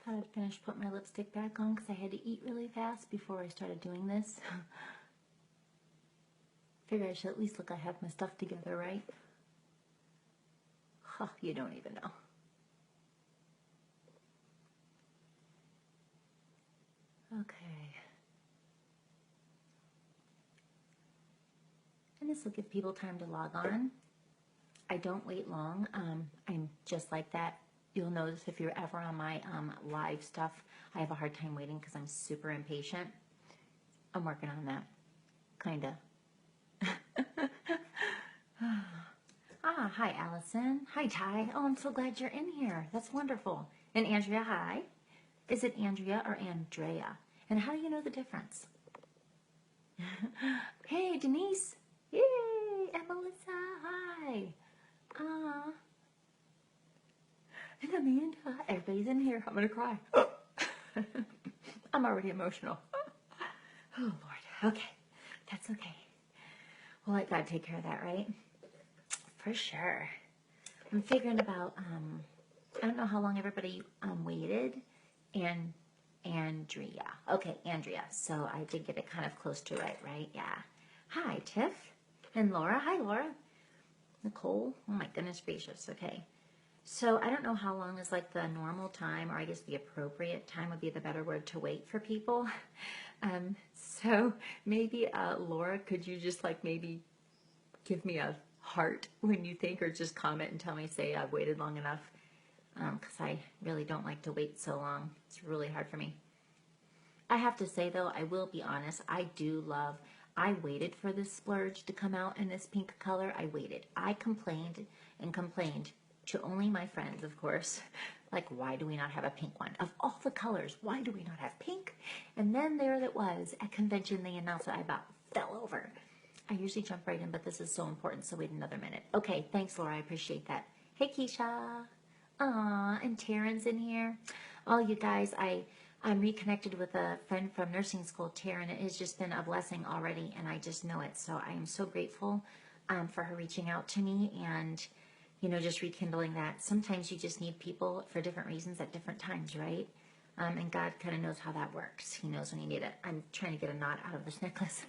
thought I'd finish putting my lipstick back on because I had to eat really fast before I started doing this. Figure I should at least look I have my stuff together, right? Huh, you don't even know. Okay. And this will give people time to log on. I don't wait long. I'm just like that. You'll notice if you're ever on my live stuff, I have a hard time waiting because I'm super impatient. I'm working on that. Kinda. Hi, Allison. Hi, Ty. Oh, I'm so glad you're in here. That's wonderful. And Andrea, hi. Is it Andrea or Andrea? And how do you know the difference? Hey, Denise. Yay. And Melissa, hi. And Amanda. Everybody's in here. I'm going to cry. I'm already emotional. Oh, Lord. Okay. That's okay. We'll let God take care of that, right? For sure. I'm figuring about, I don't know how long everybody waited. And Andrea. Okay, Andrea. So I did get it kind of close to right? Yeah. Hi, Tiff. And Laura. Hi, Laura. Nicole. Oh, my goodness gracious. Okay. So I don't know how long is like the normal time, or I guess the appropriate time would be the better word to wait for people. So maybe, Laura, could you just like maybe give me a heart when you think, or just comment and tell me, say I've waited long enough, because I really don't like to wait so long. It's really hard for me. I have to say though, I will be honest, I waited for this splurge to come out in this pink color. I waited. I complained and complained to only my friends, of course, like, why do we not have a pink one? Of all the colors, why do we not have pink? And then there it was at convention, they announced it. I about fell over. I usually jump right in, but this is so important, so wait another minute. Okay, thanks, Laura. I appreciate that. Hey, Keisha. Aw, and Taryn's in here. Oh, you guys, I'm reconnected with a friend from nursing school, Taryn. It has just been a blessing already, and I just know it. So I am so grateful for her reaching out to me and, just rekindling that. Sometimes you just need people for different reasons at different times, right? And God kind of knows how that works. He knows when you need it. I'm trying to get a knot out of this necklace.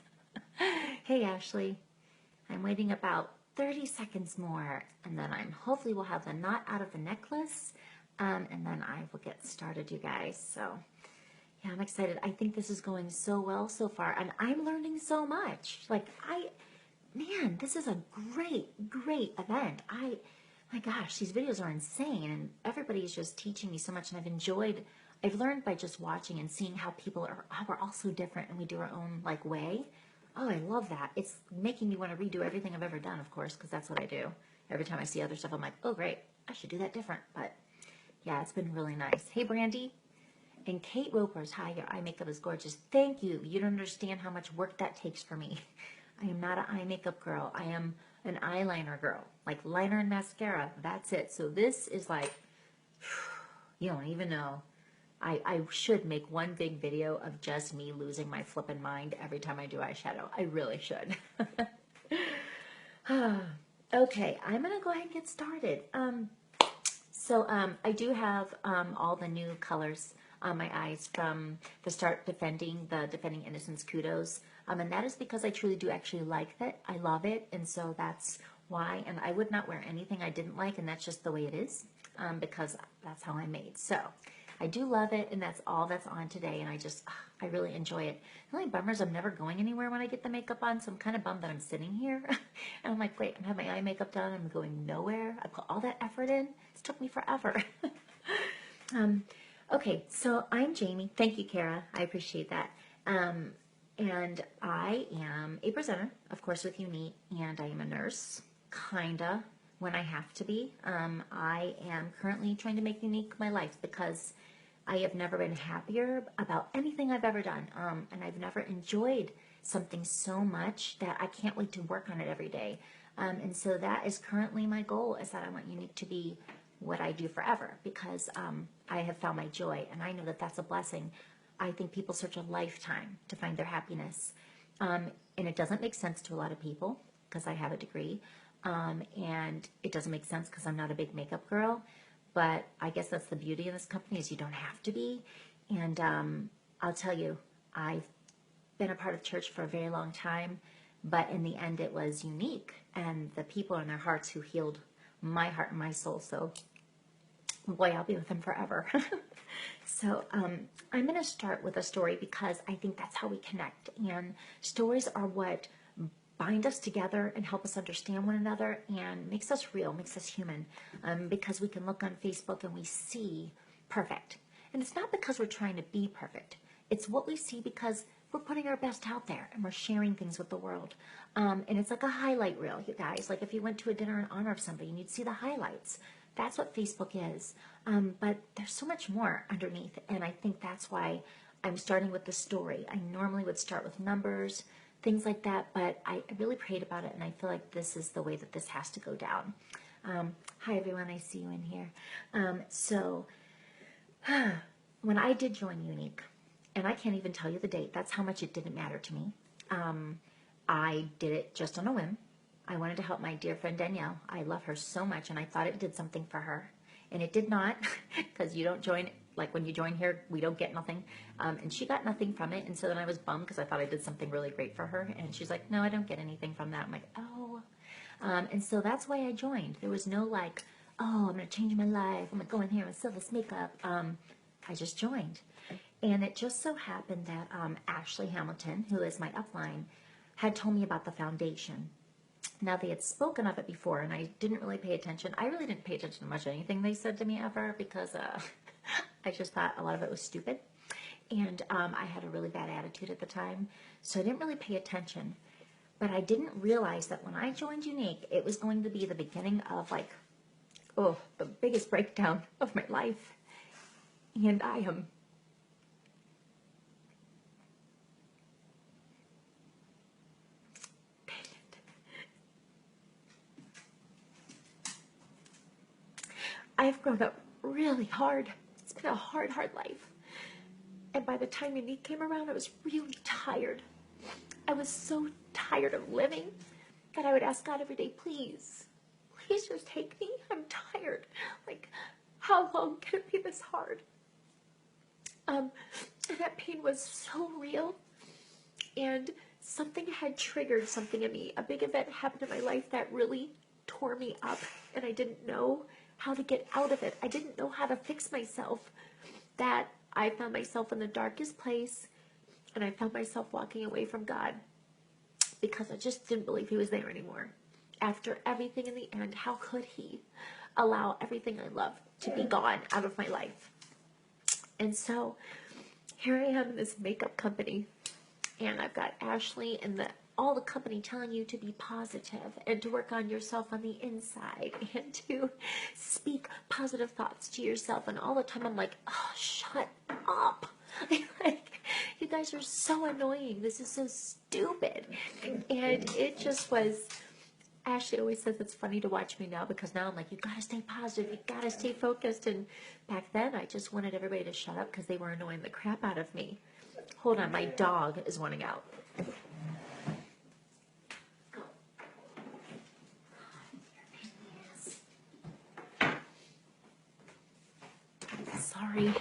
Hey, Ashley. I'm waiting about 30 seconds more, and then hopefully we'll have the knot out of the necklace, and then I will get started, you guys. So, yeah, I'm excited. I think this is going so well so far, and I'm learning so much. Man, this is a great, great event. My gosh, these videos are insane, and everybody's just teaching me so much, and I've learned by just watching and seeing how we're all so different, and we do our own, way. Oh, I love that. It's making me want to redo everything I've ever done, of course, because that's what I do. Every time I see other stuff, I'm like, oh, great, I should do that different. But, yeah, it's been really nice. Hey, Brandy. And Kate Ropers, hi, your eye makeup is gorgeous. Thank you. You don't understand how much work that takes for me. I am not an eye makeup girl. I am an eyeliner girl. Like liner and mascara, that's it. So this is like, you don't even know. I should make one big video of just me losing my flippin' mind every time I do eyeshadow. I really should. Okay, I'm going to go ahead and get started. I do have all the new colors on my eyes from the start Defending Innocence Kudos. And that is because I truly do actually like it. I love it, and so that's why. And I would not wear anything I didn't like, and that's just the way it is, because that's how I'm made. So I do love it, and that's all that's on today, and I really enjoy it. The only bummer is I'm never going anywhere when I get the makeup on, so I'm kind of bummed that I'm sitting here. And I'm like, wait, I'm having my eye makeup done, I'm going nowhere. I put all that effort in. It's took me forever. Okay, so I'm Jamie. Thank you, Kara. I appreciate that. And I am a presenter, of course, with Unique, and I am a nurse, kinda, when I have to be. I am currently trying to make Unique my life because I have never been happier about anything I've ever done. And I've never enjoyed something so much that I can't wait to work on it every day. And so that is currently my goal, is that I want Unique to be what I do forever, because I have found my joy, and I know that that's a blessing. I think people search a lifetime to find their happiness. And it doesn't make sense to a lot of people because I have a degree. And it doesn't make sense because I'm not a big makeup girl. but I guess that's the beauty of this company is you don't have to be. And I'll tell you, I've been a part of church for a very long time, but in the end it was unique, and the people in their hearts who healed my heart and my soul. So boy, I'll be with them forever. So I'm going to start with a story because I think that's how we connect. And stories are what bind us together and help us understand one another and makes us real, makes us human. Because we can look on Facebook and we see perfect. And it's not because we're trying to be perfect. It's what we see because we're putting our best out there and we're sharing things with the world. And it's like a highlight reel, you guys. Like if you went to a dinner in honor of somebody and you'd see the highlights. That's what Facebook is. But there's so much more underneath. And I think that's why I'm starting with the story. I normally would start with numbers, things like that. But I really prayed about it. And I feel like this is the way that this has to go down. Hi, everyone. I see you in here. When I did join Unique, and I can't even tell you the date. That's how much it didn't matter to me. I did it just on a whim. I wanted to help my dear friend Danielle. I love her so much, and I thought it did something for her. And it did not, because you don't join, like when you join here, we don't get nothing. And she got nothing from it. And so then I was bummed because I thought I did something really great for her. And she's like, no, I don't get anything from that. I'm like, oh. And so that's why I joined. There was no like, oh, I'm going to change my life. I'm going to go in here and sell this makeup. I just joined. And it just so happened that Ashley Hamilton, who is my upline, had told me about the foundation. Now, they had spoken of it before, and I didn't really pay attention. I really didn't pay attention to much anything they said to me ever because I just thought a lot of it was stupid. And I had a really bad attitude at the time, so I didn't really pay attention. But I didn't realize that when I joined Unique, it was going to be the beginning of, like, oh, the biggest breakdown of my life. And I am... I've grown up really hard. It's been a hard, hard life. And by the time Unique came around, I was really tired. I was so tired of living that I would ask God every day, please, please just take me. I'm tired. Like, how long can it be this hard? And that pain was so real. And something had triggered something in me. A big event happened in my life that really tore me up. And I didn't know how to get out of it. I didn't know how to fix myself. That I found myself in the darkest place, and I found myself walking away from God because I just didn't believe he was there anymore. After everything in the end, how could he allow everything I love to be gone out of my life? And so here I am in this makeup company, and I've got Ashley and all the company telling you to be positive and to work on yourself on the inside and to speak positive thoughts to yourself. And all the time I'm like, oh, shut up. Like, you guys are so annoying. This is so stupid. And it just was... Ashley always says it's funny to watch me now because now I'm like, you gotta stay positive, you gotta stay focused. And back then I just wanted everybody to shut up because they were annoying the crap out of me. Hold on, my dog is wanting out. Sorry.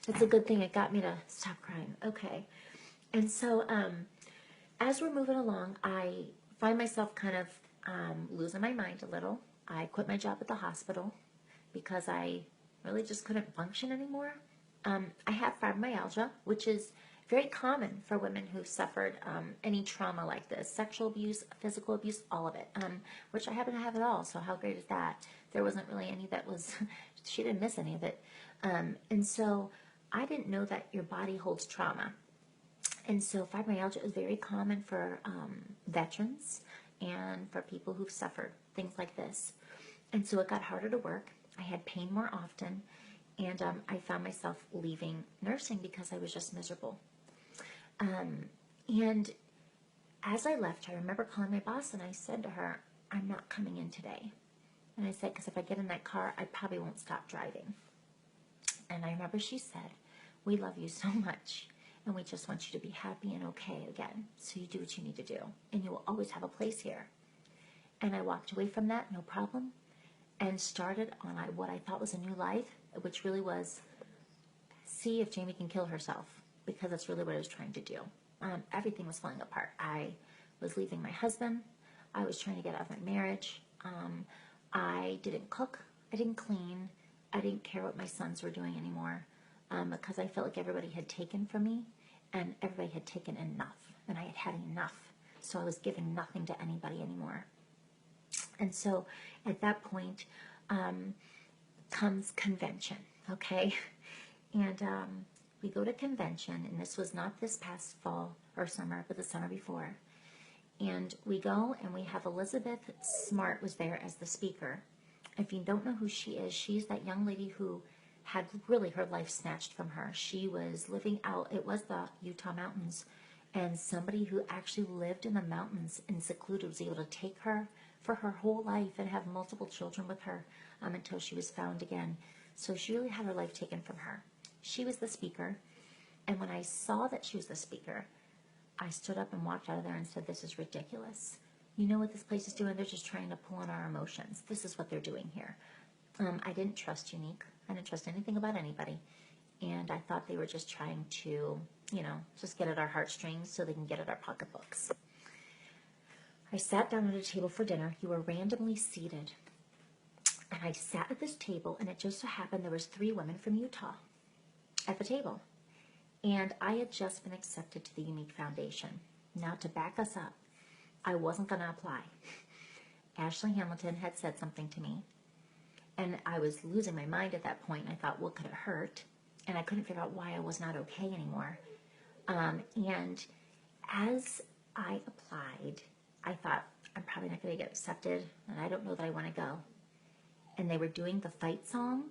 It's a good thing it got me to stop crying. Okay. And so as we're moving along, I find myself kind of losing my mind a little. I quit my job at the hospital because I really just couldn't function anymore. I have fibromyalgia, which is very common for women who suffered any trauma like this, sexual abuse, physical abuse, all of it, which I happen to have it all. So how great is that? There wasn't really any that was, she didn't miss any of it. And so I didn't know that your body holds trauma. And so fibromyalgia is very common for veterans and for people who've suffered things like this. And so it got harder to work. I had pain more often. And I found myself leaving nursing because I was just miserable. And as I left, I remember calling my boss and I said to her, I'm not coming in today. And I said, because if I get in that car, I probably won't stop driving. And I remember she said, we love you so much, and we just want you to be happy and okay again. So you do what you need to do, and you will always have a place here. And I walked away from that, no problem. and started on what I thought was a new life, which really was see if Jamie can kill herself, because that's really what I was trying to do. Everything was falling apart. I was leaving my husband. I was trying to get out of my marriage. I didn't cook. I didn't clean. I didn't care what my sons were doing anymore, because I felt like everybody had taken from me, and everybody had taken enough, and I had had enough. So I was giving nothing to anybody anymore. And so at that point comes convention, okay? And we go to convention, and this was not this past fall or summer, but the summer before. And we go, and we have Elizabeth Smart was there as the speaker. If you don't know who she is, she's that young lady who had really her life snatched from her. She was living out, it was the Utah mountains, and somebody who actually lived in the mountains and secluded was able to take her for her whole life and have multiple children with her until she was found again. So she really had her life taken from her. She was the speaker, and when I saw that she was the speaker, I stood up and walked out of there and said, this is ridiculous. You know what this place is doing? They're just trying to pull on our emotions. This is what they're doing here. I didn't trust Unique. I didn't trust anything about anybody. And I thought they were just trying to, just get at our heartstrings so they can get at our pocketbooks. I sat down at a table for dinner. You were randomly seated. And I sat at this table, and it just so happened there was 3 women from Utah at the table. And I had just been accepted to the Unique Foundation. Now, to back us up, I wasn't going to apply. Ashley Hamilton had said something to me, and I was losing my mind at that point. I thought, what could it hurt? And I couldn't figure out why I was not okay anymore. And as I applied, I thought, I'm probably not going to get accepted, and I don't know that I want to go. And they were doing the fight song.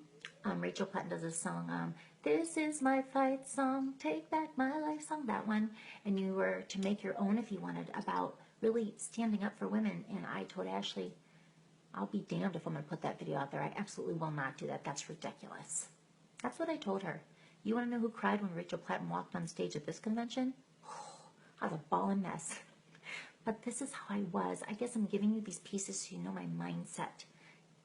Rachel Platten does this song, this is my fight song, take back my life song, that one. And you were to make your own if you wanted, about really standing up for women. And I told Ashley, I'll be damned if I'm going to put that video out there. I absolutely will not do that. That's ridiculous. That's what I told her. You want to know who cried when Rachel Platten walked on stage at this convention? Oh, I was a ball and mess. But this is how I was. I guess I'm giving you these pieces so you know my mindset.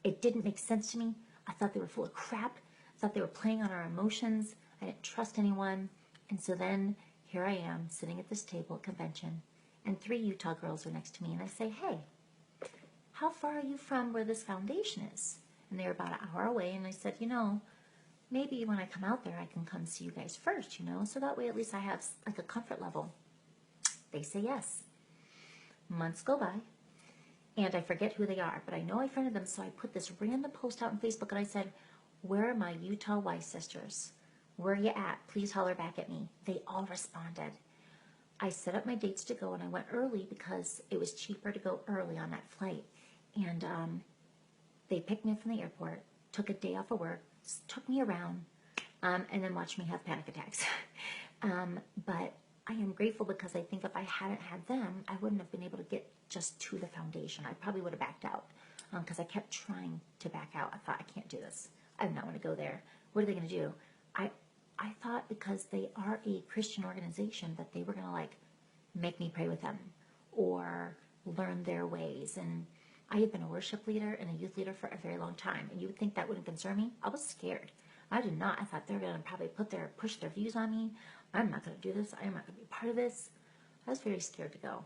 It didn't make sense to me. I thought they were full of crap. I thought they were playing on our emotions. I didn't trust anyone. And so then here I am sitting at this table at convention, and 3 Utah girls are next to me, and I say, hey, how far are you from where this foundation is? And they were about an hour away, and I said, maybe when I come out there, I can come see you guys first, so that way at least I have like a comfort level. They say yes. Months go by. And I forget who they are, but I know I friended them, so I put this random post out on Facebook, and I said, where are my Utah Weiss sisters? Where are you at? Please holler back at me. They all responded. I set up my dates to go, and I went early because it was cheaper to go early on that flight. And they picked me up from the airport, took a day off of work, took me around, and then watched me have panic attacks. But I am grateful because I think if I hadn't had them, I wouldn't have been able to get just to the foundation. I probably would have backed out because I kept trying to back out. I thought, I can't do this. I do not want to go there. What are they going to do? I thought because they are a Christian organization that they were going to make me pray with them or learn their ways. And I had been a worship leader and a youth leader for a very long time. And you would think that wouldn't concern me. I was scared. I did not. I thought they're going to probably push their views on me. I'm not going to do this. I'm not going to be part of this. I was very scared to go.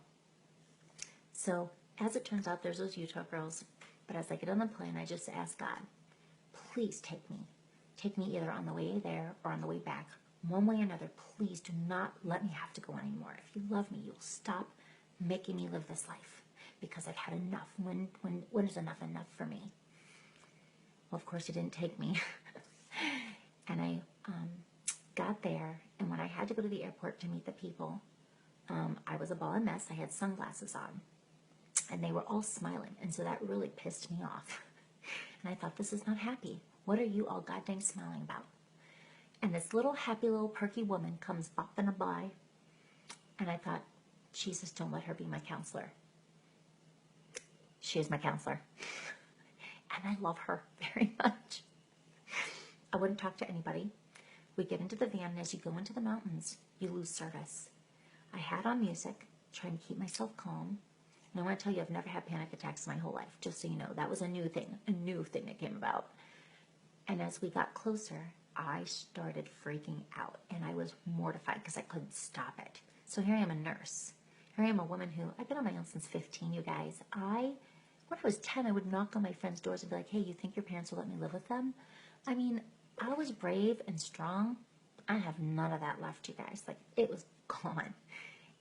So as it turns out, there's those Utah girls. But as I get on the plane, I just ask God, please take me. Take me either on the way there or on the way back. One way or another, please do not let me have to go anymore. If you love me, you'll stop making me live this life because I've had enough. When is enough for me? Well, of course, he didn't take me. And I got there, and when I had to go to the airport to meet the people, I was a ball and mess. I had sunglasses on, and they were all smiling, and so that really pissed me off. And I thought, this is not happy. What are you all goddamn smiling about? And this little happy little perky woman comes bopping by, and I thought, Jesus, don't let her be my counselor. She is my counselor. And I love her very much. I wouldn't talk to anybody. We get into the van, and as you go into the mountains, you lose service. I had on music, trying to keep myself calm, And I want to tell you, I've never had panic attacks my whole life, just so you know. That was a new thing that came about. And as we got closer, I started freaking out, and I was mortified because I couldn't stop it. So here I am, a nurse. Here I am, a woman who, I've been on my own since 15, you guys. When I was 10, I would knock on my friends' doors and be like, hey, you think your parents will let me live with them? I mean, I was brave and strong. I have none of that left, you guys. Like, it was gone.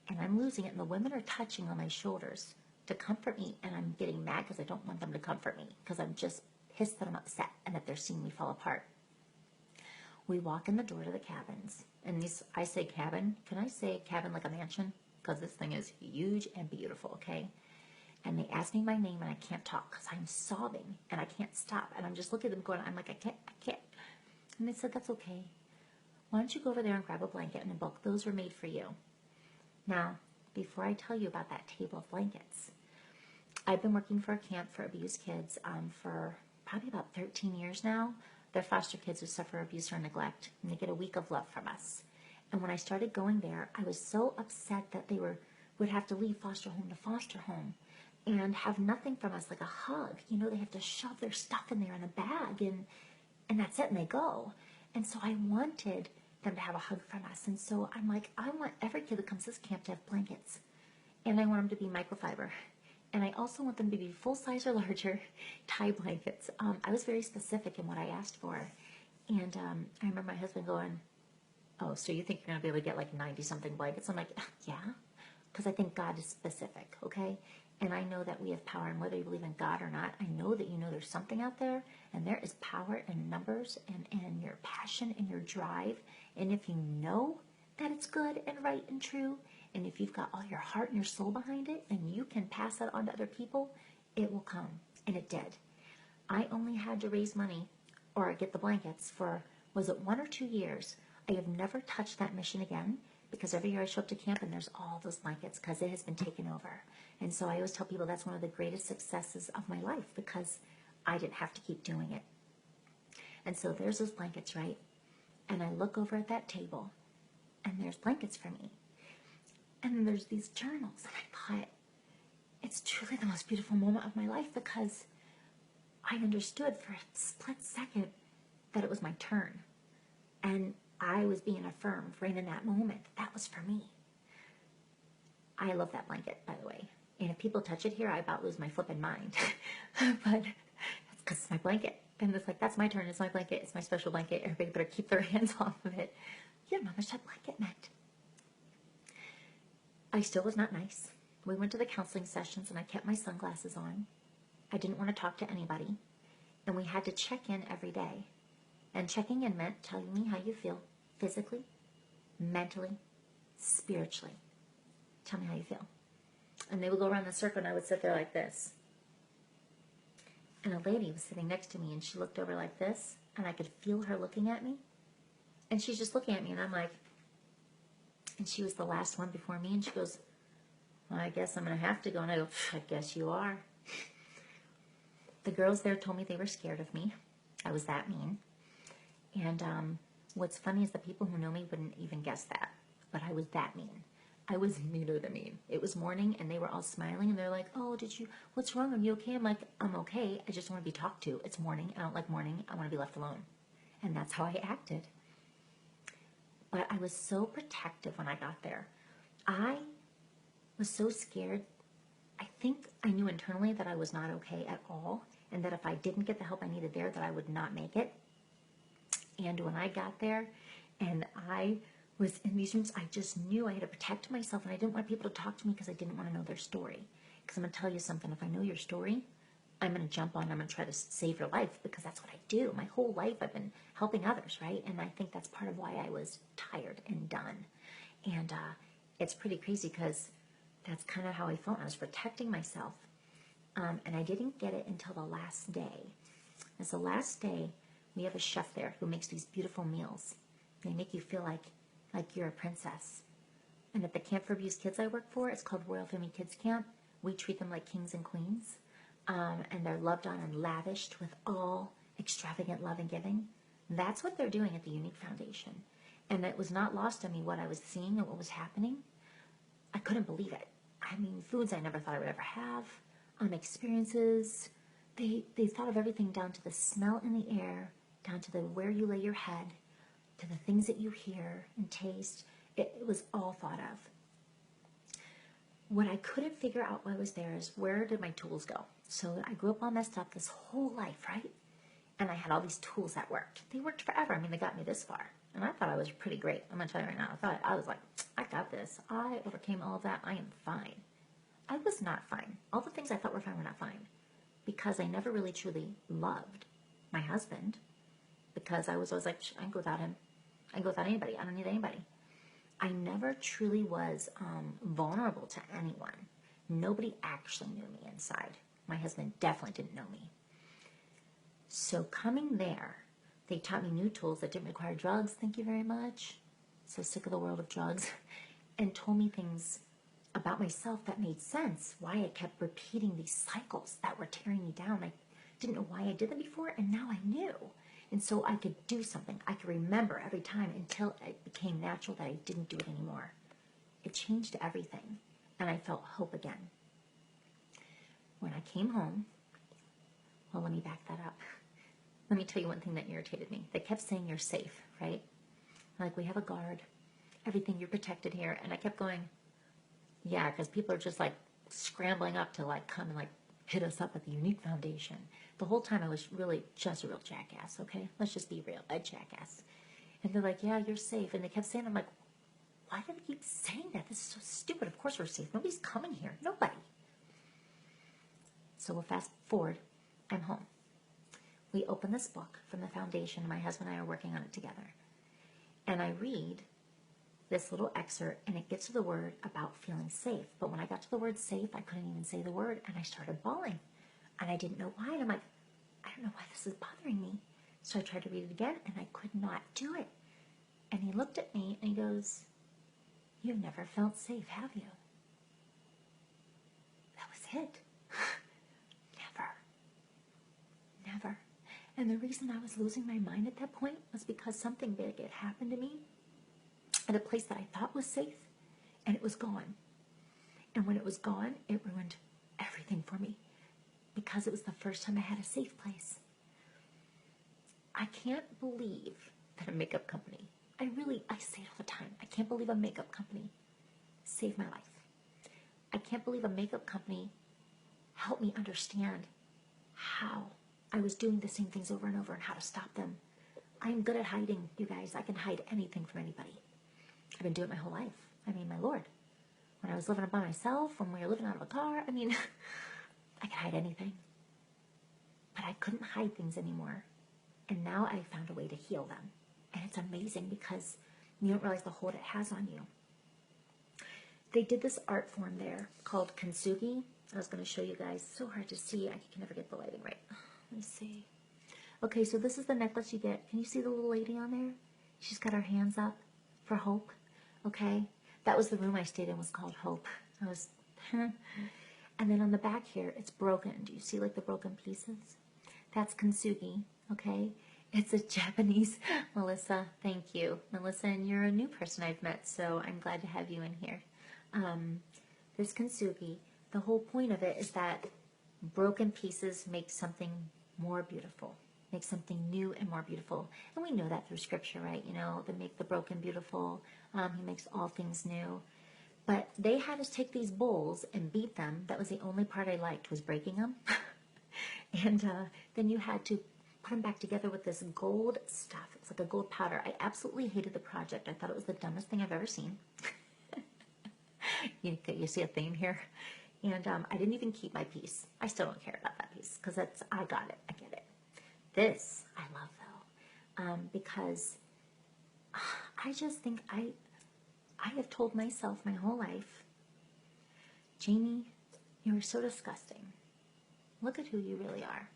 And I'm losing it, and the women are touching on my shoulders to comfort me, and I'm getting mad because I don't want them to comfort me because I'm just pissed that I'm upset and that they're seeing me fall apart. We walk in the door to the cabins, and I say cabin. Can I say cabin like a mansion? Because this thing is huge and beautiful, okay? And they ask me my name, and I can't talk because I'm sobbing, and I can't stop. And I'm just looking at them going, I'm like, I can't. And they said, that's okay. Why don't you go over there and grab a blanket and a book? Those were made for you. Now, before I tell you about that table of blankets, I've been working for a camp for abused kids for probably about 13 years now. They're foster kids who suffer abuse or neglect, and they get a week of love from us. And when I started going there, I was so upset that they would have to leave foster home to foster home and have nothing from us, like a hug. You know, they have to shove their stuff in there in a bag, and that's it, and they go. And so I wanted them to have a hug from us. And so I'm like, I want every kid that comes to this camp to have blankets. And I want them to be microfiber. And I also want them to be full-size or larger tie blankets. I was very specific in what I asked for. And I remember my husband going, oh, so you think you're going to be able to get like 90-something blankets? I'm like, yeah, because I think God is specific, okay? And I know that we have power, and whether you believe in God or not, I know that you know there's something out there, and there is power in numbers and your passion and your drive. And if you know that it's good and right and true, and if you've got all your heart and your soul behind it, and you can pass that on to other people, it will come. And it did. I only had to raise money or get the blankets for, was it 1 or 2 years? I have never touched that mission again, because every year I show up to camp and there's all those blankets because it has been taken over. And so I always tell people that's one of the greatest successes of my life, because I didn't have to keep doing it. And so there's those blankets, right? And I look over at that table, and there's blankets for me. And then there's these journals, and I thought, it's truly the most beautiful moment of my life, because I understood for a split second that it was my turn. And I was being affirmed right in that moment. That was for me. I love that blanket, by the way. And if people touch it here, I about lose my flipping mind. But that's because it's my blanket. And it's like, that's my turn. It's my blanket. It's my special blanket. Everybody better keep their hands off of it. You don't know how much that blanket meant. I still was not nice. We went to the counseling sessions, and I kept my sunglasses on. I didn't want to talk to anybody. And we had to check in every day. And checking in meant telling me how you feel physically, mentally, spiritually. Tell me how you feel. And they would go around the circle, and I would sit there like this. And a lady was sitting next to me, and she looked over like this, and I could feel her looking at me. And she's just looking at me, and I'm like, and she was the last one before me, and she goes, well, I guess I'm going to have to go. And I go, I guess you are. The girls there told me they were scared of me. I was that mean. And what's funny is the people who know me wouldn't even guess that. But I was that mean. I was meaner than mean. It was morning, and they were all smiling, and they're like, oh, what's wrong? Are you okay? I'm like, I'm okay. I just want to be talked to. It's morning. I don't like morning. I want to be left alone. And that's how I acted. But I was so protective when I got there. I was so scared. I think I knew internally that I was not okay at all, and that if I didn't get the help I needed there, that I would not make it. And when I got there and I was in these rooms, I just knew I had to protect myself, and I didn't want people to talk to me because I didn't want to know their story. Because I'm going to tell you something. If I know your story, I'm going to jump on, I'm going to try to save your life, because that's what I do. My whole life I've been helping others, right? And I think that's part of why I was tired and done. And it's pretty crazy, because that's kind of how I felt. I was protecting myself. And I didn't get it until the last day. As the last day, we have a chef there who makes these beautiful meals. They make you feel like you're a princess. And at the Camp for Abused Kids I work for, it's called Royal Family Kids Camp. We treat them like kings and queens. And they're loved on and lavished with all extravagant love and giving. That's what they're doing at the Unique Foundation. And it was not lost on me what I was seeing and what was happening. I couldn't believe it. I mean, foods I never thought I would ever have, experiences. They thought of everything down to the smell in the air, down to the where you lay your head, to the things that you hear and taste. It was all thought of. What I couldn't figure out while I was there is, where did my tools go? So I grew up all messed up this whole life, right? And I had all these tools that worked. They worked forever. I mean, they got me this far. And I thought I was pretty great. I'm going to tell you right now. I was like, I got this. I overcame all of that. I am fine. I was not fine. All the things I thought were fine were not fine. Because I never really truly loved my husband. Because I was always like, I can go without him. I can go without anybody. I don't need anybody. I never truly was vulnerable to anyone. Nobody actually knew me inside. My husband definitely didn't know me. So coming there, they taught me new tools that didn't require drugs. Thank you very much. So sick of the world of drugs. And told me things about myself that made sense. Why I kept repeating these cycles that were tearing me down. I didn't know why I did them before, and now I knew. And so I could do something. I could remember every time until it became natural that I didn't do it anymore. It changed everything. And I felt hope again. When I came home, well, let me back that up. Let me tell you one thing that irritated me. They kept saying you're safe, right? Like, we have a guard. Everything, you're protected here. And I kept going, yeah, because people are just like scrambling up to like come and like hit us up at the Unique Foundation. The whole time I was really just a real jackass, okay? Let's just be real, a jackass. And they're like, yeah, you're safe. And they kept saying, I'm like, why do they keep saying that? This is so stupid. Of course we're safe. Nobody's coming here. Nobody. So we'll fast forward. I'm home. We open this book from the foundation. My husband and I are working on it together. And I read this little excerpt, and it gets to the word about feeling safe. But when I got to the word safe, I couldn't even say the word, and I started bawling. And I didn't know why. And I'm like, I don't know why this is bothering me. So I tried to read it again, and I could not do it. And he looked at me, and he goes, you've never felt safe, have you? That was it. Never. And the reason I was losing my mind at that point was because something big had happened to me at a place that I thought was safe, and it was gone. And when it was gone, it ruined everything for me, because it was the first time I had a safe place. I can't believe that a makeup company, I say it all the time, I can't believe a makeup company saved my life. I can't believe a makeup company helped me understand how I was doing the same things over and over and how to stop them. I'm good at hiding, you guys. I can hide anything from anybody. I've been doing it my whole life. I mean, my Lord. When I was living by myself, when we were living out of a car, I mean, I could hide anything. But I couldn't hide things anymore. And now I found a way to heal them. And it's amazing because you don't realize the hold it has on you. They did this art form there called kintsugi. I was going to show you guys. It's so hard to see. I can never get the lighting right. Let me see. Okay, so this is the necklace you get. Can you see the little lady on there? She's got her hands up for hope. Okay? That was the room I stayed in, was called Hope. I was, and then on the back here, it's broken. Do you see like the broken pieces? That's kintsugi, okay? It's a Japanese, Melissa, thank you. Melissa, and you're a new person I've met, so I'm glad to have you in here. This kintsugi, the whole point of it is that broken pieces make something more beautiful, make something new and more beautiful. And we know that through scripture, right? You know, they make the broken beautiful. He makes all things new. But they had us take these bowls and beat them. That was the only part I liked, was breaking them. And then you had to put them back together with this gold stuff. It's like a gold powder. I absolutely hated the project. I thought it was the dumbest thing I've ever seen. You see a theme here? And I didn't even keep my piece. I still don't care about that piece because I got it. I get it. This I love though, because I just think I have told myself my whole life, Jamie, you are so disgusting. Look at who you really are.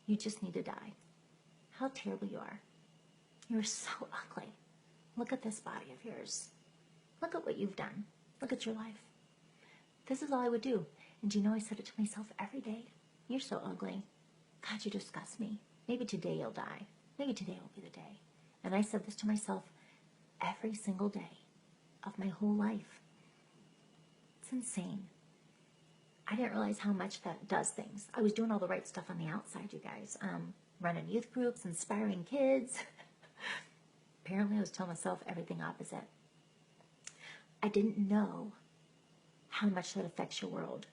You just need to die. How terrible you are. You're so ugly. Look at this body of yours. Look at what you've done. Look at your life. This is all I would do. And do you know, I said it to myself every day. You're so ugly. God, you disgust me. Maybe today you'll die. Maybe today will be the day. And I said this to myself every single day of my whole life. It's insane. I didn't realize how much that does things. I was doing all the right stuff on the outside, you guys. Running youth groups, inspiring kids. Apparently I was telling myself everything opposite. I didn't know how much that affects your world.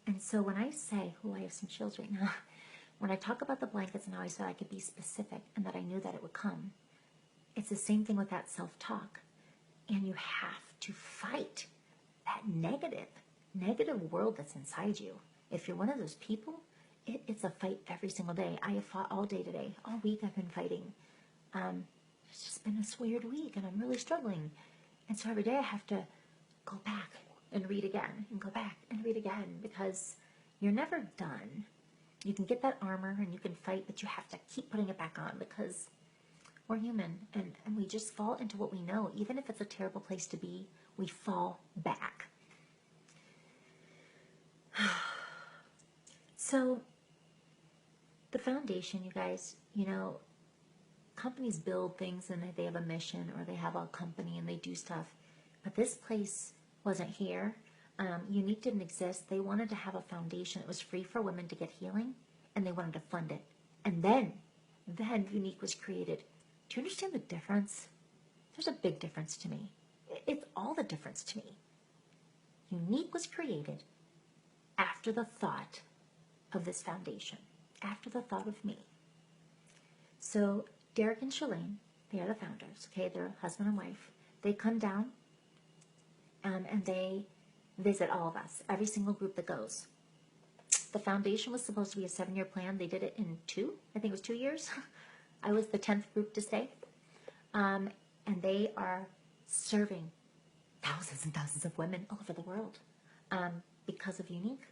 And so when I say, oh, I have some chills right now. When I talk about the blankets and how I said I could be specific and that I knew that it would come, it's the same thing with that self-talk. And you have to fight that negative world that's inside you. If you're one of those people, it's a fight every single day. I have fought all day today. All week I've been fighting. It's just been this weird week and I'm really struggling. And so every day I have to go back and read again and go back and read again because you're never done. You can get that armor and you can fight, but you have to keep putting it back on because we're human and we just fall into what we know. Even if it's a terrible place to be, we fall back. So the foundation, you guys, you know, companies build things and they have a mission or they have a company and they do stuff. But this place wasn't here. Unique didn't exist. They wanted to have a foundation. It was free for women to get healing and they wanted to fund it. And then Unique was created. Do you understand the difference? There's a big difference to me. It's all the difference to me. Unique was created after the thought of this foundation, after the thought of me. So Derek and Shalane, they are the founders, okay? They're husband and wife. They come down and they visit all of us, every single group that goes. The foundation was supposed to be a 7-year plan. They did it in 2. I think it was 2 years. I was the 10th group to stay. And they are serving thousands and thousands of women all over the world because of Unique.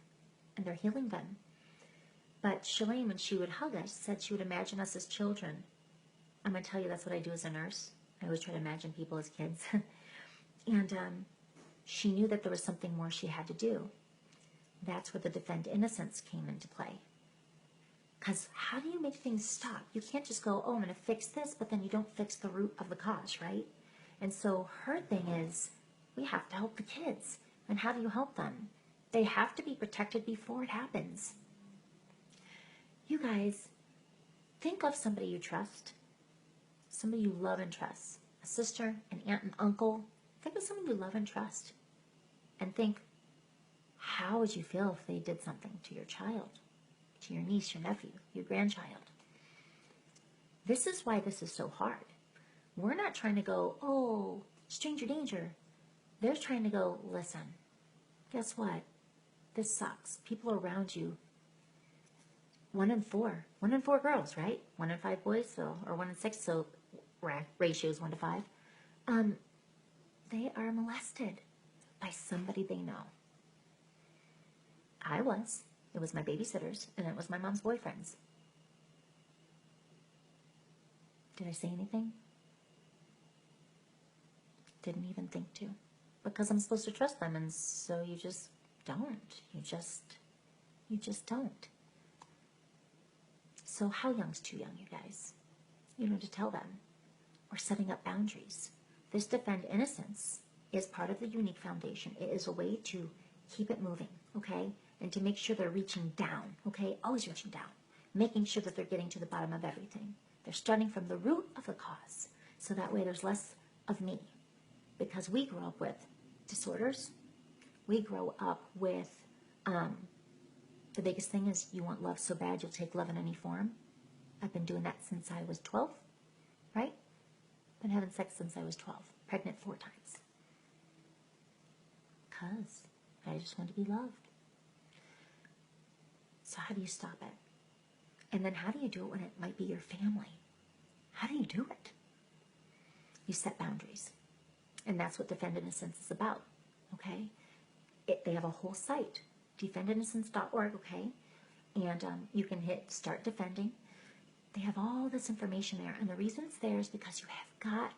And they're healing them. But Shalane, when she would hug us, said she would imagine us as children. I'm going to tell you that's what I do as a nurse. I always try to imagine people as kids. And she knew that there was something more she had to do. That's where the Defend Innocence came into play. Because how do you make things stop? You can't just go, oh, I'm going to fix this, but then you don't fix the root of the cause, right? And so her thing is, we have to help the kids. And how do you help them? They have to be protected before it happens. You guys, think of somebody you trust, somebody you love and trust, a sister, an aunt, an uncle. Think of someone you love and trust. And think, how would you feel if they did something to your child, to your niece, your nephew, your grandchild? This is why this is so hard. We're not trying to go, oh, stranger danger. They're trying to go, listen, guess what? This sucks. People around you, 1 in 4 girls, right? 1 in 5 boys, so, or 1 in 6, so ratio is 1 to 5. They are molested by somebody they know. I was. It was my babysitters, and it was my mom's boyfriends. Did I say anything? Didn't even think to. Because I'm supposed to trust them, and so you just don't. You just don't. So how young's too young, you guys? You know, to tell them. We're setting up boundaries. This Defend Innocence is part of the Unique Foundation. It is a way to keep it moving, okay? And to make sure they're reaching down, okay? Always reaching down. Making sure that they're getting to the bottom of everything. They're starting from the root of the cause. So that way there's less of me. Because we grow up with disorders. We grow up with, the biggest thing is you want love so bad you'll take love in any form. I've been doing that since I was 12, right? Been having sex since I was 12. Pregnant 4 times. Because I just want to be loved. So how do you stop it? And then how do you do it when it might be your family? How do you do it? You set boundaries. And that's what Defend Innocence is about, okay? They have a whole site, defendinnocence.org, okay? And you can hit Start Defending. They have all this information there. And the reason it's there is because you have got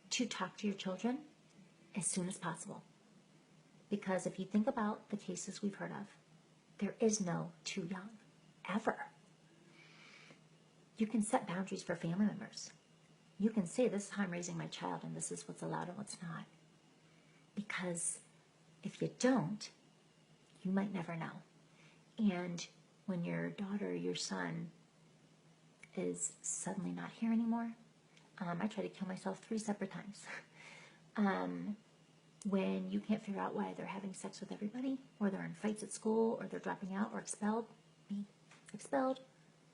to talk to your children as soon as possible. Because if you think about the cases we've heard of, there is no too young, ever. You can set boundaries for family members. You can say, this is how I'm raising my child, and this is what's allowed and what's not. Because if you don't, You might never know. And when your daughter or your son is suddenly not here anymore, I tried to kill myself 3 separate times. When you can't figure out why they're having sex with everybody, or they're in fights at school, or they're dropping out, or expelled, me, expelled,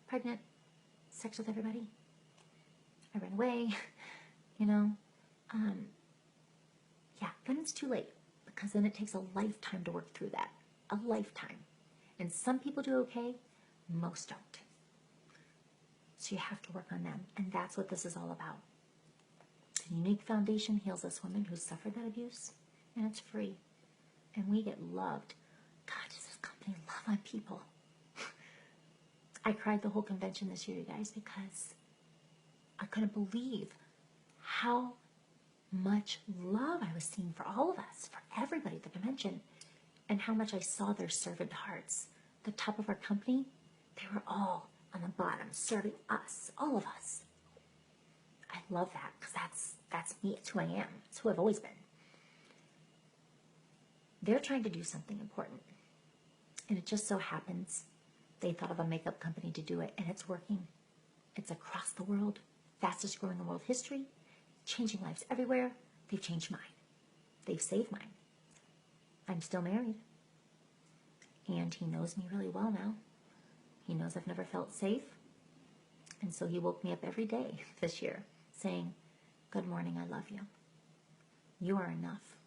pregnant, sex with everybody, I ran away, you know, yeah, then it's too late, because then it takes a lifetime to work through that, a lifetime. And some people do okay, most don't. So you have to work on them, and that's what this is all about. The Unique Foundation heals us women who suffered that abuse, and it's free. And we get loved. God, does this company love on people? I cried the whole convention this year, you guys, because I couldn't believe how much love I was seeing for all of us, for everybody at the convention, and how much I saw their servant hearts. The top of our company, they were all on the bottom, serving us, all of us. I love that, because that's me, it's who I am, it's who I've always been. They're trying to do something important, and it just so happens they thought of a makeup company to do it, and it's working. It's across the world, fastest growing in world history, changing lives everywhere. They've changed mine. They've saved mine. I'm still married, and he knows me really well now. He knows I've never felt safe, and so he woke me up every day this year saying, "Good morning, I love you. You are enough.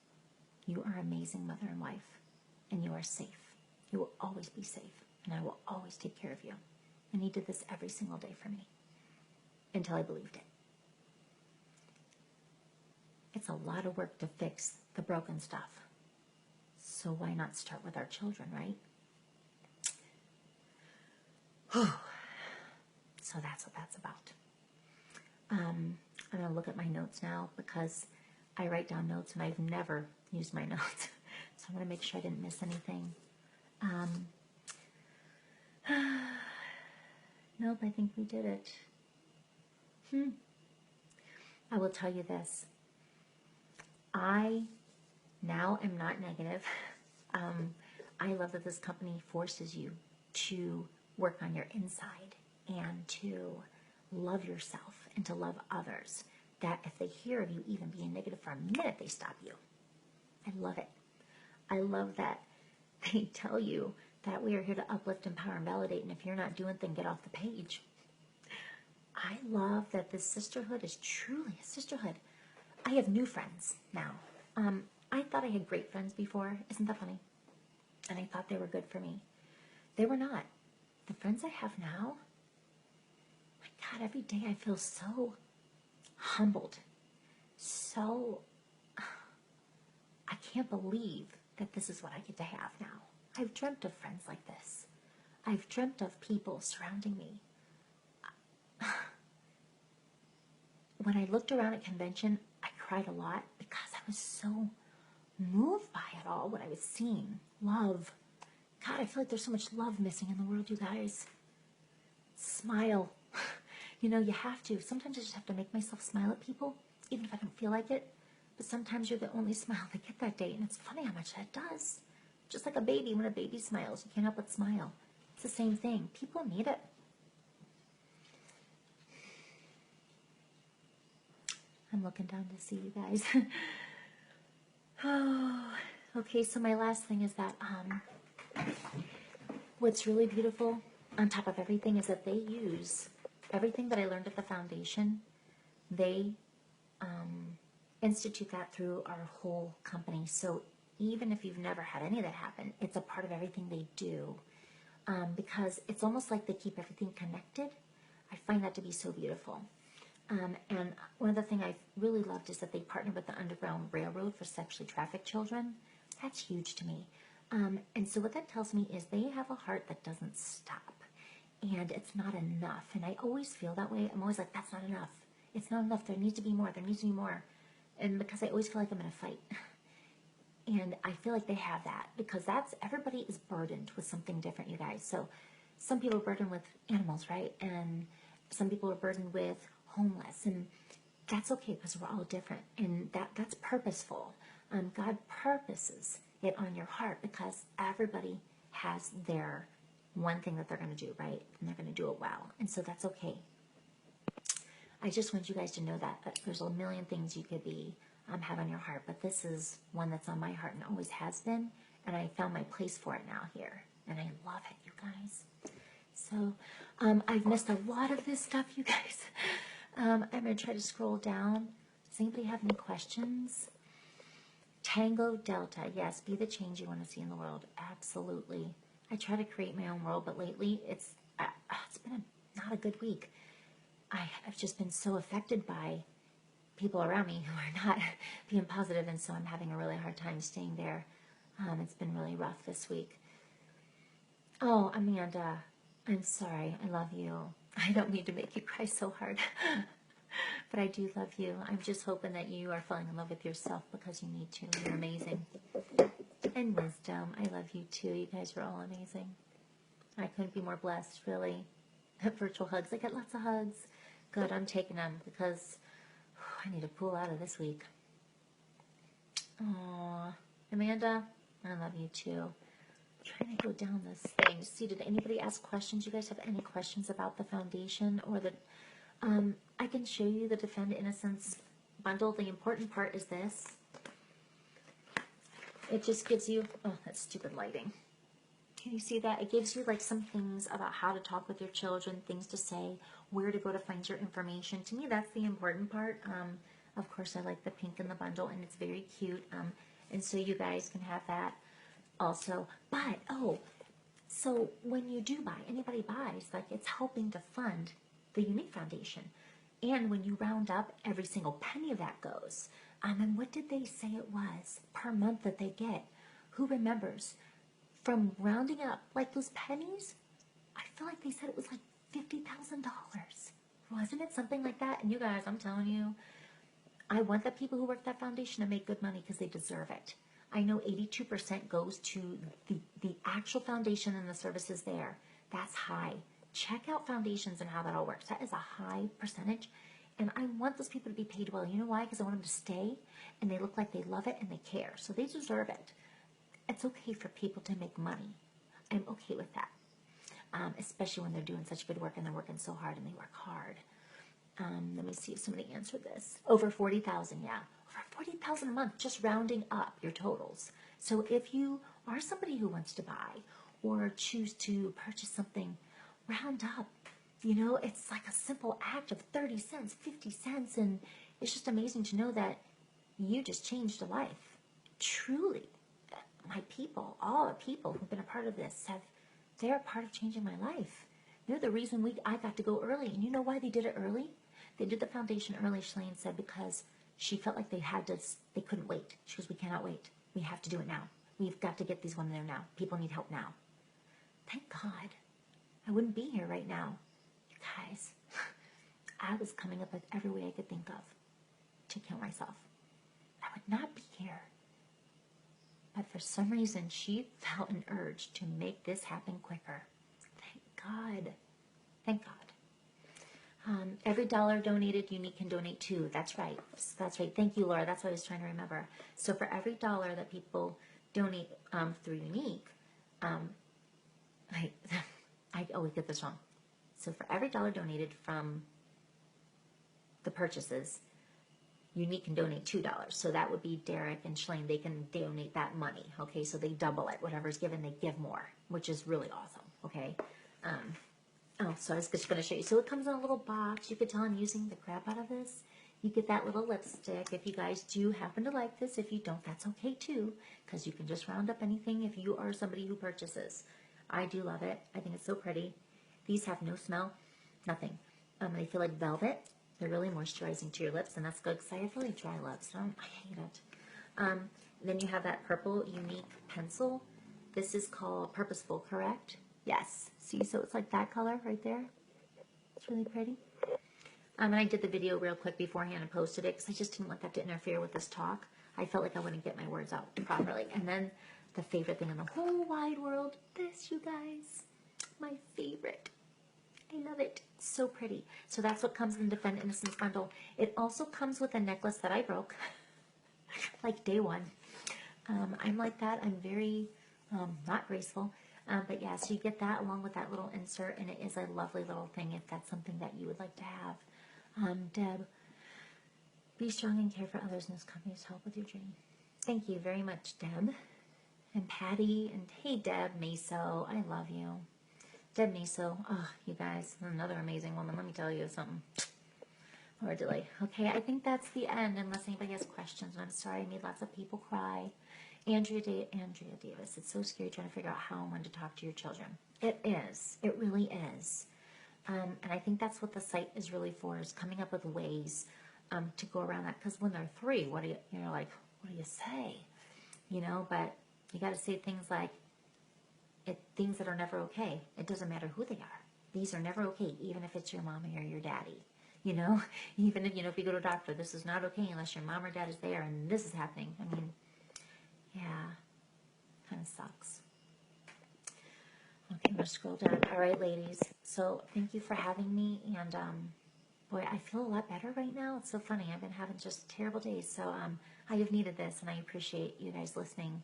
You are amazing mother and wife, and you are safe. You will always be safe, and I will always take care of you." And he did this every single day for me until I believed it. It's a lot of work to fix the broken stuff. So why not start with our children, right? So that's what that's about. I'm going to look at my notes now, because I write down notes and I've never used my notes. So I'm going to make sure I didn't miss anything. Nope, I think we did it. I will tell you this. I now am not negative. I love that this company forces you to work on your inside and to love yourself and to love others. That if they hear of you even being negative for a minute, they stop you. I love it. I love that they tell you that we are here to uplift, empower, and validate, and if you're not doing things, get off the page. I love that this sisterhood is truly a sisterhood. I have new friends now. I thought I had great friends before. Isn't that funny? And I thought they were good for me. They were not. The friends I have now, my God, every day I feel so humbled. So, I can't believe that this is what I get to have now. I've dreamt of friends like this. I've dreamt of people surrounding me. When I looked around at convention, I cried a lot because I was so moved by it all, what I was seeing. Love. God, I feel like there's so much love missing in the world, you guys. Smile. You know, you have to. Sometimes I just have to make myself smile at people, even if I don't feel like it. But sometimes you're the only smile they get that day, and it's funny how much that does. Just like a baby, when a baby smiles, you can't help but smile. It's the same thing. People need it. I'm looking down to see you guys. Oh, okay, so my last thing is that what's really beautiful on top of everything is that they use everything that I learned at the foundation. They institute that through our whole company. So even if you've never had any of that happen, it's a part of everything they do, because it's almost like they keep everything connected. I find that to be so beautiful. And one of the things I've really loved is that they partner with the Underground Railroad for sexually trafficked children. That's huge to me. And so what that tells me is they have a heart that doesn't stop. And it's not enough. And I always feel that way. I'm always like, that's not enough. It's not enough. There needs to be more. There needs to be more. And because I always feel like I'm in a fight. And I feel like they have that. Because everybody is burdened with something different, you guys. So some people are burdened with animals, right? And some people are burdened with homeless, and that's okay because we're all different, and that's purposeful. God purposes it on your heart, because everybody has their one thing that they're going to do, right? And they're going to do it well. And so that's okay. I just want you guys to know that there's a million things you could be have on your heart, but this is one that's on my heart and always has been, and I found my place for it now here, and I love it, you guys. So I've missed a lot of this stuff, you guys. I'm going to try to scroll down. Does anybody have any questions? Tango Delta, yes, be the change you want to see in the world. Absolutely. I try to create my own world, but lately it's been not a good week. I've just been so affected by people around me who are not being positive, and so I'm having a really hard time staying there. It's been really rough this week. Oh, Amanda, I'm sorry. I love you. I don't mean to make you cry so hard, but I do love you. I'm just hoping that you are falling in love with yourself, because you need to. You're amazing. And Wisdom, I love you too. You guys are all amazing. I couldn't be more blessed, really. Virtual hugs. I get lots of hugs. Good, I'm taking them, because I need to pull out of this week. Aww. Amanda, I love you too. I'm trying to go down this thing. See, did anybody ask questions? You guys have any questions about the foundation or the... I can show you the Defend Innocence bundle. The important part is this. It just gives you... Oh, that's stupid lighting. Can you see that? It gives you like some things about how to talk with your children, things to say, where to go to find your information. To me, that's the important part. Of course, I like the pink in the bundle, and it's very cute. And so you guys can have that also. But, so when you do buy, anybody buys, like it's helping to fund the Younique Foundation. And when you round up, every single penny of that goes. And what did they say it was per month that they get? Who remembers? From rounding up, like those pennies, I feel like they said it was like $50,000. Wasn't it something like that? And you guys, I'm telling you, I want the people who work that foundation to make good money, because they deserve it. I know 82% goes to the actual foundation and the services there. That's high. Check out foundations and how that all works. That is a high percentage. And I want those people to be paid well. You know why? Because I want them to stay, and they look like they love it and they care. So they deserve it. It's okay for people to make money. I'm okay with that. Especially when they're doing such good work and they're working so hard and they work hard. Let me see if somebody answered this. Over 40,000, yeah. Over 40,000 a month, just rounding up your totals. So if you are somebody who wants to buy or choose to purchase something, round up. You know, it's like a simple act of 30 cents, 50 cents, and it's just amazing to know that you just changed a life. Truly. My people, all the people who've been a part of this, they're a part of changing my life. They're the reason I got to go early. And you know why they did it early? They did the foundation early, Shalane said, because she felt like they couldn't wait. She goes, we cannot wait. We have to do it now. We've got to get these women there now. People need help now. Thank God. I wouldn't be here right now. You guys, I was coming up with every way I could think of to kill myself. I would not be here. But for some reason, she felt an urge to make this happen quicker. Thank God. Thank God. Every dollar donated, Younique can donate too. That's right. That's right. Thank you, Laura. That's what I was trying to remember. So for every dollar that people donate through Younique, I always get this wrong. So for every dollar donated from the purchases, Younique can donate $2. So that would be Derek and Shalane. They can donate that money. Okay, so they double it. Whatever's given, they give more, which is really awesome. Okay. So I was just going to show you. So it comes in a little box. You could tell I'm using the crap out of this. You get that little lipstick. If you guys do happen to like this, if you don't, that's okay too, because you can just round up anything if you are somebody who purchases. I do love it. I think it's so pretty. These have no smell, nothing. They feel like velvet. They're really moisturizing to your lips, and that's good because I have really dry lips. I hate it. Then you have that purple Younique pencil. This is called Purposeful, correct? Yes. See, so it's like that color right there. It's really pretty. And I did the video real quick beforehand and posted it because I just didn't want that to interfere with this talk. I felt like I wouldn't get my words out properly. And then the favorite thing in the whole wide world, this, you guys, my favorite. I love it. It's so pretty. So that's what comes in the Defend Innocence bundle. It also comes with a necklace that I broke, like day one. I'm like that. I'm very not graceful. But yeah, so you get that along with that little insert, and it is a lovely little thing if that's something that you would like to have. Deb, be strong and care for others in this company's help with your dream. Thank you very much, Deb. And Patty, and hey, Deb Meso, I love you. Deb Meso, oh, you guys, another amazing woman. Let me tell you something. Or delay. Okay, I think that's the end, unless anybody has questions. And I'm sorry, I made lots of people cry. Andrea Davis, it's so scary trying to figure out how and when to talk to your children. It is. It really is. And I think that's what the site is really for, is coming up with ways to go around that. Because when they're 3, you're like, what do you say? You know, but you got to say things like, things that are never okay. It doesn't matter who they are. These are never okay, even if it's your mommy or your daddy. You know, even if, if you go to a doctor, this is not okay unless your mom or dad is there and this is happening. I mean, yeah, kind of sucks. Okay, I'm going to scroll down. All right, ladies. So thank you for having me. And, boy, I feel a lot better right now. It's so funny. I've been having just terrible days. So I have needed this, and I appreciate you guys listening.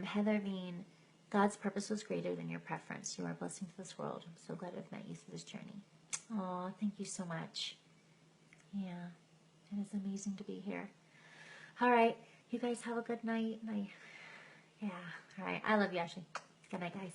Heather Bean, God's purpose was greater than your preference. You are a blessing to this world. I'm so glad I've met you through this journey. Oh, thank you so much. Yeah, it is amazing to be here. All right, you guys have a good night. Yeah, all right. I love you, Ashley. Good night, guys.